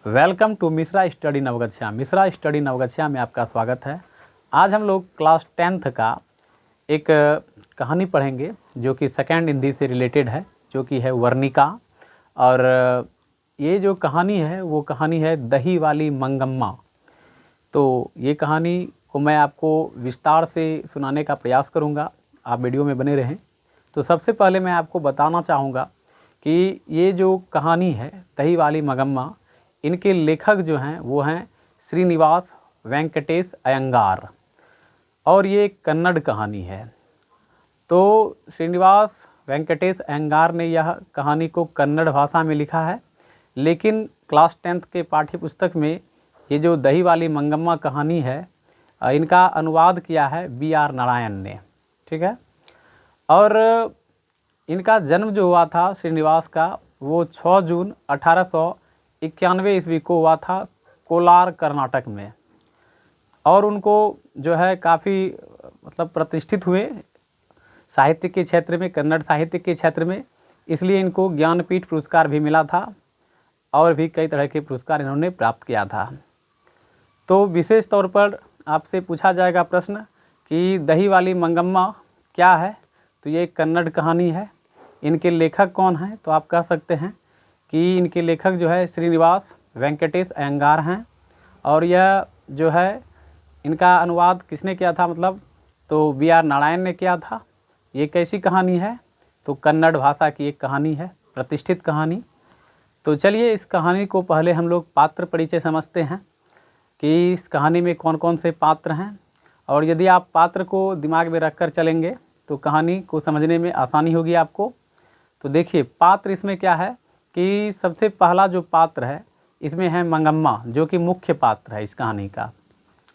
Welcome to Mishra study Naugachhia. Mishra study Naugachhia में आपका स्वागत है। आज हम लोग क्लास 10th का एक कहानी पढ़ेंगे जो कि सेकेंड हिंदी से रिलेटेड है, जो कि है वर्णिका। और ये जो कहानी है वो कहानी है दही वाली मंगम्मा। तो ये कहानी को मैं आपको विस्तार से सुनाने का प्रयास करूँगा, आप वीडियो में बने रहें। तो सबसे पहले मैं आपको बताना चाहूँगा कि ये जो कहानी है दही वाली मंगम्मा, इनके लेखक जो हैं वो हैं श्रीनिवास वेंकटेश अयंगार, और ये कन्नड़ कहानी है। तो श्रीनिवास वेंकटेश अयंगार ने यह कहानी को कन्नड़ भाषा में लिखा है, लेकिन क्लास 10th के पाठ्य पुस्तक में ये जो दही वाली मंगम्मा कहानी है इनका अनुवाद किया है B.R. नारायण ने। ठीक है। और इनका जन्म जो हुआ था श्रीनिवास का, वो 6 जून 1891 ईस्वी को हुआ था कोलार कर्नाटक में। और उनको जो है काफ़ी प्रतिष्ठित हुए साहित्य के क्षेत्र में, कन्नड़ साहित्य के क्षेत्र में, इसलिए इनको ज्ञानपीठ पुरस्कार भी मिला था और भी कई तरह के पुरस्कार इन्होंने प्राप्त किया था। तो विशेष तौर पर आपसे पूछा जाएगा प्रश्न कि दही वाली मंगम्मा क्या है, तो ये कन्नड़ कहानी है। इनके लेखक कौन हैं, तो आप कह सकते हैं कि इनके लेखक जो है श्रीनिवास वेंकटेश अयंगार हैं। और यह जो है इनका अनुवाद किसने किया था, तो B.R. नारायण ने किया था। ये कैसी कहानी है, तो कन्नड़ भाषा की एक कहानी है, प्रतिष्ठित कहानी। तो चलिए इस कहानी को पहले हम लोग पात्र परिचय समझते हैं कि इस कहानी में कौन कौन से पात्र हैं। और यदि आप पात्र को दिमाग में रख कर चलेंगे तो कहानी को समझने में आसानी होगी आपको। तो देखिए पात्र इसमें क्या है कि सबसे पहला जो पात्र है इसमें है मंगम्मा, जो कि मुख्य पात्र है इस कहानी का।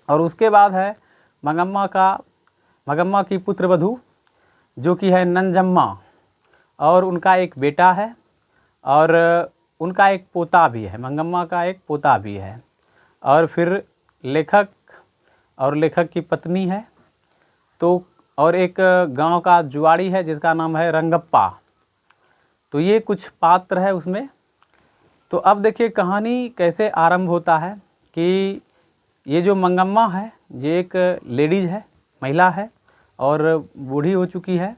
और उसके बाद है मंगम्मा की पुत्रवधू जो कि है नंजम्मा, और उनका एक बेटा है और उनका एक पोता भी है, मंगम्मा का एक पोता भी है। और फिर लेखक और लेखक की पत्नी है, तो और एक गांव का जुआड़ी है जिसका नाम है रंगप्पा। तो ये कुछ पात्र है उसमें। तो अब देखिए कहानी कैसे आरंभ होता है कि ये जो मंगम्मा है ये एक लेडीज़ है, महिला है और बूढ़ी हो चुकी है।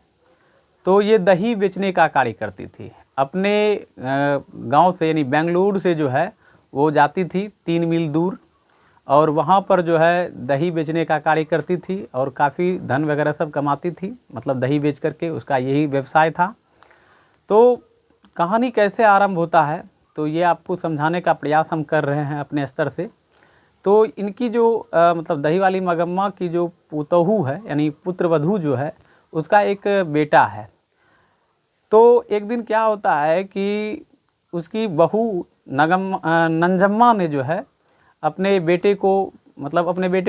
तो ये दही बेचने का कार्य करती थी अपने गांव से, यानी बेंगलुरु से जो है वो जाती थी 3 मील दूर, और वहाँ पर जो है दही बेचने का कार्य करती थी और काफ़ी धन वगैरह सब कमाती थी, दही बेच करके उसका यही व्यवसाय था। तो कहानी कैसे आरंभ होता है तो ये आपको समझाने का प्रयास हम कर रहे हैं अपने स्तर से। तो इनकी जो दही वाली मंगम्मा की जो पुतोहू है, यानी पुत्रवधू जो है, उसका एक बेटा है। तो एक दिन क्या होता है कि उसकी बहू नंजम्मा ने जो है अपने बेटे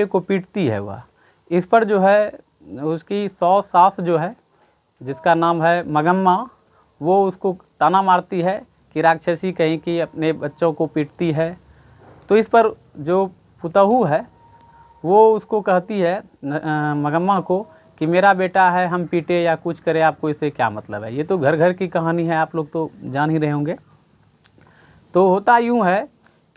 को पीटती है वह। इस पर जो है उसकी सास जो है, जिसका नाम है मंगम्मा, वो उसको ताना मारती है कि राक्षसी कहीं की अपने बच्चों को पीटती है। तो इस पर जो पुतोहू है वो उसको कहती है मंगम्मा को कि मेरा बेटा है, हम पीटे या कुछ करे, आपको इससे क्या मतलब है। ये तो घर घर की कहानी है, आप लोग तो जान ही रहे होंगे। तो होता यूँ है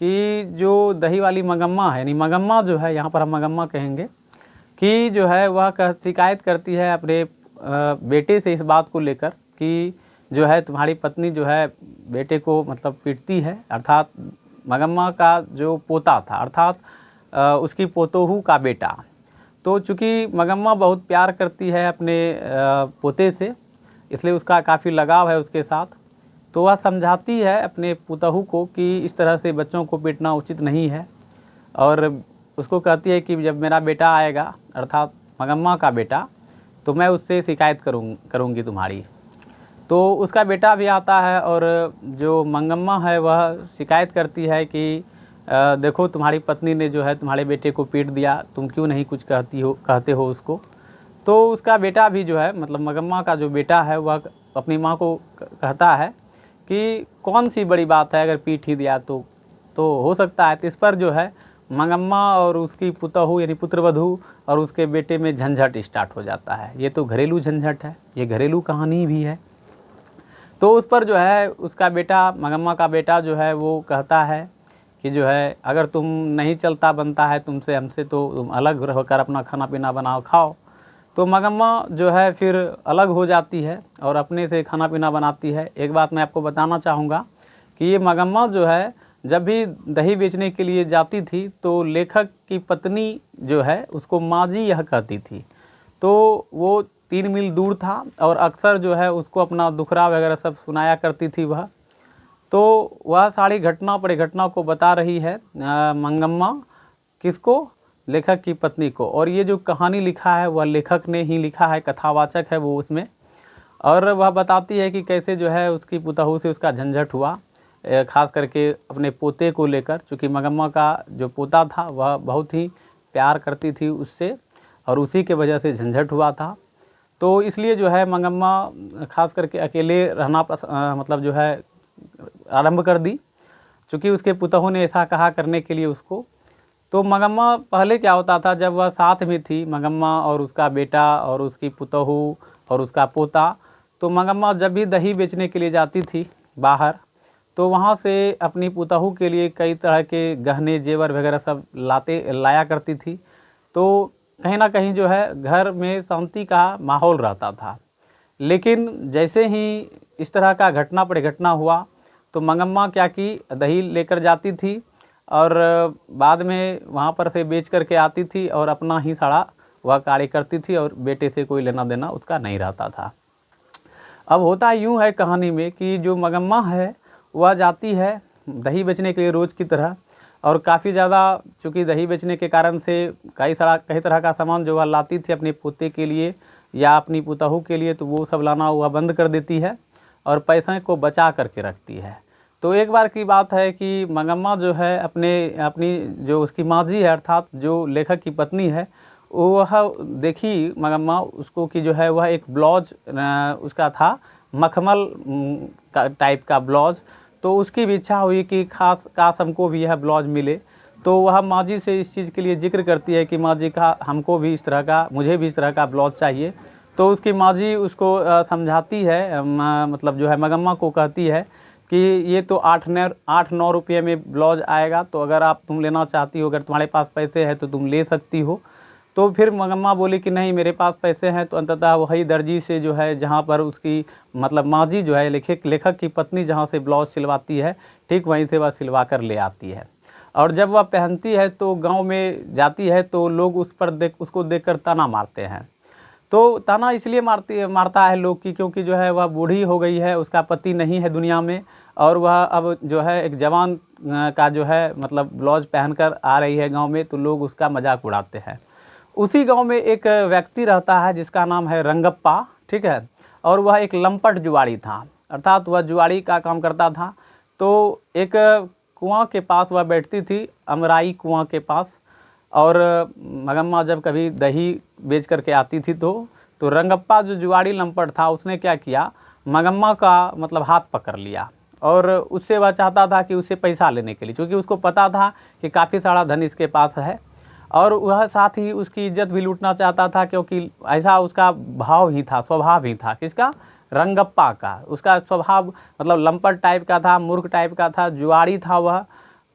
कि जो दही वाली मंगम्मा है, यानी मंगम्मा जो है, यहाँ पर हम मंगम्मा कहेंगे, कि जो है वह शिकायत करती है अपने बेटे से इस बात को लेकर कि जो है तुम्हारी पत्नी जो है बेटे को पीटती है, अर्थात मंगम्मा का जो पोता था, अर्थात उसकी पोतोहू का बेटा। तो चूँकि मंगम्मा बहुत प्यार करती है अपने पोते से, इसलिए उसका काफ़ी लगाव है उसके साथ। तो वह समझाती है अपने पुतोहू को कि इस तरह से बच्चों को पीटना उचित नहीं है, और उसको कहती है कि जब मेरा बेटा आएगा, अर्थात मंगम्मा का बेटा, तो मैं उससे शिकायत करूँगी तुम्हारी। तो उसका बेटा भी आता है और जो मंगम्मा है वह शिकायत करती है कि देखो तुम्हारी पत्नी ने जो है तुम्हारे बेटे को पीट दिया, तुम क्यों नहीं कुछ कहते हो उसको। तो उसका बेटा भी जो है, मंगम्मा का जो बेटा है, वह अपनी माँ को कहता है कि कौन सी बड़ी बात है, अगर पीट ही दिया तो हो सकता है। तो इस पर जो है मंगम्मा और उसकी पुतोहू यानी पुत्रवधू और उसके बेटे में झंझट स्टार्ट हो जाता है। ये तो घरेलू झंझट है, ये घरेलू कहानी भी है। तो उस पर जो है उसका बेटा, मंगम्मा का बेटा जो है, वो कहता है कि जो है अगर तुम नहीं चलता बनता है तुमसे हमसे तो तुम अलग रहकर अपना खाना पीना बनाओ खाओ। तो मंगम्मा जो है फिर अलग हो जाती है और अपने से खाना पीना बनाती है। एक बात मैं आपको बताना चाहूँगा कि ये मंगम्मा जो है जब भी दही बेचने के लिए जाती थी तो लेखक की पत्नी जो है उसको माँ जी यह कहती थी। तो वो 3 मील दूर था और अक्सर जो है उसको अपना दुखड़ा वगैरह सब सुनाया करती थी वह। तो वह सारी घटना परिघटना को बता रही है मंगम्मा, किसको? लेखक की पत्नी को। और ये जो कहानी लिखा है वह लेखक ने ही लिखा है, कथावाचक है वो उसमें। और वह बताती है कि कैसे जो है उसकी पुतहू से उसका झंझट हुआ, ख़ास करके अपने पोते को लेकर, चूँकि मंगम्मा का जो पोता था वह बहुत ही प्यार करती थी उससे और उसी के वजह से झंझट हुआ था। तो इसलिए जो है मंगम्मा ख़ास करके अकेले रहना मतलब जो है आरंभ कर दी, चूँकि उसके पुतहू ने ऐसा कहा करने के लिए उसको। तो मंगम्मा पहले क्या होता था, जब वह साथ में थी मंगम्मा और उसका बेटा और उसकी पुतहू और उसका पोता, तो मंगम्मा जब भी दही बेचने के लिए जाती थी बाहर, तो वहाँ से अपनी पुतहू के लिए कई तरह के गहने जेवर वगैरह सब लाया करती थी। तो कहीं ना कहीं जो है घर में शांति का माहौल रहता था। लेकिन जैसे ही इस तरह का घटना परिघटना हुआ तो मंगम्मा क्या की, दही लेकर जाती थी और बाद में वहाँ पर से बेच करके आती थी और अपना ही सारा वह कार्य करती थी और बेटे से कोई लेना देना उसका नहीं रहता था। अब होता यूँ है कहानी में कि जो मंगम्मा है वह जाती है दही बेचने के लिए रोज़ की तरह, और काफ़ी ज़्यादा चूँकि दही बेचने के कारण से कई तरह का सामान जो वह लाती थी अपने पोते के लिए या अपनी पुतहू के लिए, तो वो सब लाना वह बंद कर देती है और पैसे को बचा करके रखती है। तो एक बार की बात है कि मंगम्मा जो है अपनी जो उसकी माँ जी है अर्थात जो लेखक की पत्नी है, वह देखी मंगम्मा उसको कि जो है वह एक ब्लाउज उसका था मखमल का टाइप का ब्लाउज। तो उसकी भी इच्छा हुई कि काश हमको भी यह ब्लाउज मिले। तो वह माँ जी से इस चीज़ के लिए जिक्र करती है कि माँ जी का हमको भी इस तरह का, मुझे भी इस तरह का ब्लाउज चाहिए। तो उसकी माँ जी उसको समझाती है, मतलब जो है मंगम्मा को कहती है कि ये तो 8-9 रुपये में ब्लाउज आएगा, तो अगर तुम लेना चाहती हो, अगर तुम्हारे पास पैसे हैं तो तुम ले सकती हो। तो फिर मंगम्मा बोली कि नहीं मेरे पास पैसे हैं। तो अंततः वही दर्जी से जो है जहाँ पर उसकी मतलब माँ जी जो है लेखक की पत्नी जहाँ से ब्लाउज सिलवाती है, ठीक वहीं से वह सिलवा कर ले आती है। और जब वह पहनती है तो गांव में जाती है तो लोग उसको देखकर ताना मारते हैं। तो ताना इसलिए मारता है लोग की क्योंकि जो है वह बूढ़ी हो गई है, उसका पति नहीं है दुनिया में, और वह अब जो है एक जवान का जो है मतलब ब्लाउज पहनकर आ रही है गांव में, तो लोग उसका मजाक उड़ाते हैं। उसी गांव में एक व्यक्ति रहता है जिसका नाम है रंगप्पा, ठीक है। और वह एक लंपट जुआड़ी था, अर्थात वह जुआड़ी का काम करता था। तो एक कुआं के पास वह बैठती थी, अमराई कुआं के पास। और मंगम्मा जब कभी दही बेच करके आती थी तो रंगप्पा जो जुआड़ी लंपट था उसने क्या किया, मंगम्मा का मतलब हाथ पकड़ लिया और उससे वह चाहता था कि उससे पैसा लेने के लिए, क्योंकि उसको पता था कि काफ़ी सारा धन इसके पास है। और वह साथ ही उसकी इज्जत भी लूटना चाहता था, क्योंकि ऐसा उसका भाव ही था, स्वभाव ही था। किसका? रंगप्पा का। उसका स्वभाव मतलब लंपट टाइप का था, मूर्ख टाइप का था, जुआड़ी था वह।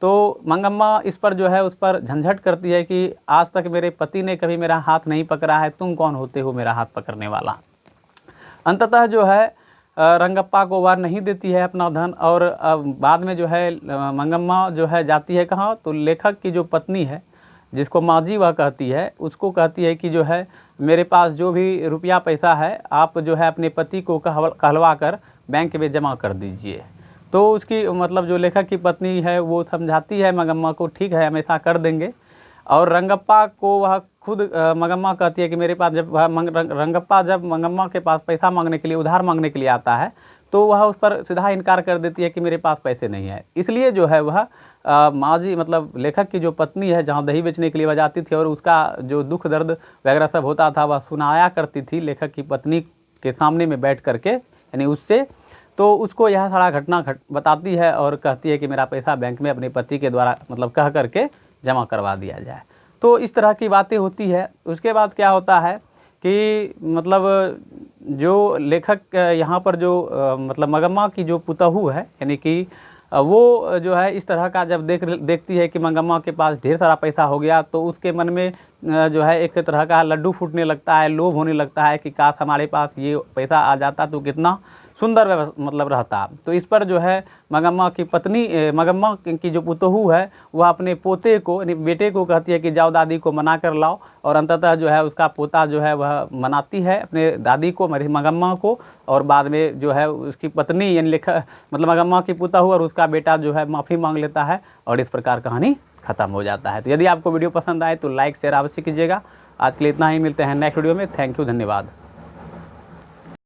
तो मंगम्मा इस पर जो है उस पर झंझट करती है कि आज तक मेरे पति ने कभी मेरा हाथ नहीं पकड़ा है, तुम कौन होते हो मेरा हाथ पकड़ने वाला। अंततः जो है रंगप्पा को वह नहीं देती है अपना धन। और बाद में जो है मंगम्मा जो है जाती है कहाँ, तो लेखक की जो पत्नी है जिसको माँ जी वह कहती है, उसको कहती है कि जो है मेरे पास जो भी रुपया पैसा है आप जो है अपने पति को कहलवा कर बैंक में जमा कर दीजिए। तो उसकी मतलब जो लेखक की पत्नी है वो समझाती है मंगम्मा को, ठीक है हम ऐसा कर देंगे। और रंगप्पा को वह खुद मंगम्मा कहती है कि मेरे पास जब रंगप्पा जब मंगम्मा के पास पैसा मांगने के लिए, उधार मांगने के लिए आता है, तो वह उस पर सीधा इनकार कर देती है कि मेरे पास पैसे नहीं है। इसलिए जो है वह माँ जी मतलब लेखक की जो पत्नी है जहाँ दही बेचने के लिए वह जाती थी और उसका जो दुख दर्द वगैरह सब होता था वह सुनाया करती थी लेखक की पत्नी के सामने में बैठ करके, यानी उससे। तो उसको यह सारा घटना बताती है और कहती है कि मेरा पैसा बैंक में अपने पति के द्वारा मतलब कह करके जमा करवा दिया जाए। तो इस तरह की बातें होती है। उसके बाद क्या होता है कि मतलब जो लेखक यहाँ पर जो मतलब मंगम्मा की जो पुतहू है, यानी कि वो जो है इस तरह का जब देखती है कि मंगम्मा के पास ढेर सारा पैसा हो गया, तो उसके मन में जो है एक तरह का लड्डू फूटने लगता है, लोभ होने लगता है कि काश हमारे पास ये पैसा आ जाता तो कितना सुंदर मतलब रहता। तो इस पर जो है मंगम्मा की पत्नी, मंगम्मा की जो पुतोहू है, वह अपने पोते को यानी बेटे को कहती है कि जाओ दादी को मना कर लाओ, और अंततः जो है उसका पोता जो है वह मनाती है अपने दादी को, मेरी मंगम्मा को, और बाद में जो है उसकी पत्नी यानी मतलब मंगम्मा की पुतोहू और उसका बेटा जो है माफ़ी मांग लेता है, और इस प्रकार कहानी ख़त्म हो जाता है। तो यदि आपको वीडियो पसंद आए तो लाइक शेयर अवश्य कीजिएगा। आज के लिए इतना ही, मिलते हैं नेक्स्ट वीडियो में। थैंक यू, धन्यवाद।